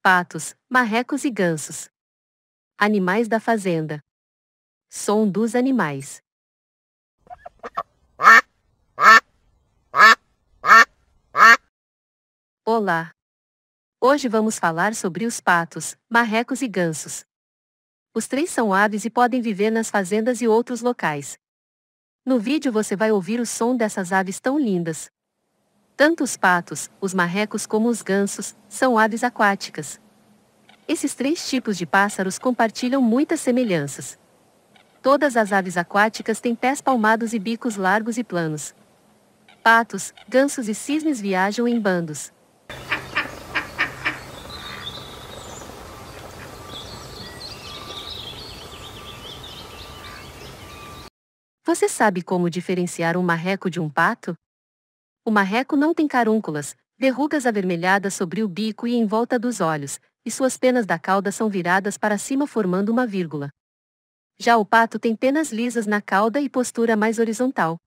Patos, marrecos e gansos. Animais da fazenda. Som dos animais. Olá! Hoje vamos falar sobre os patos, marrecos e gansos. Os três são aves e podem viver nas fazendas e outros locais. No vídeo você vai ouvir o som dessas aves tão lindas. Tanto os patos, os marrecos como os gansos, são aves aquáticas. Esses três tipos de pássaros compartilham muitas semelhanças. Todas as aves aquáticas têm pés palmados e bicos largos e planos. Patos, gansos e cisnes viajam em bandos. Você sabe como diferenciar um marreco de um pato? O marreco não tem carúnculas, verrugas avermelhadas sobre o bico e em volta dos olhos, e suas penas da cauda são viradas para cima formando uma vírgula. Já o pato tem penas lisas na cauda e postura mais horizontal.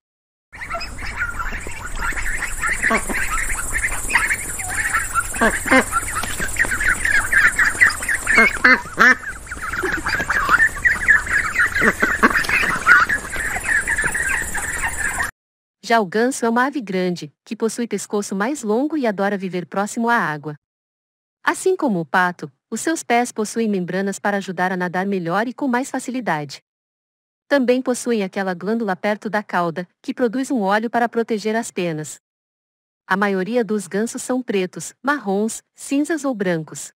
Já o ganso é uma ave grande, que possui pescoço mais longo e adora viver próximo à água. Assim como o pato, os seus pés possuem membranas para ajudar a nadar melhor e com mais facilidade. Também possuem aquela glândula perto da cauda, que produz um óleo para proteger as penas. A maioria dos gansos são pretos, marrons, cinzas ou brancos.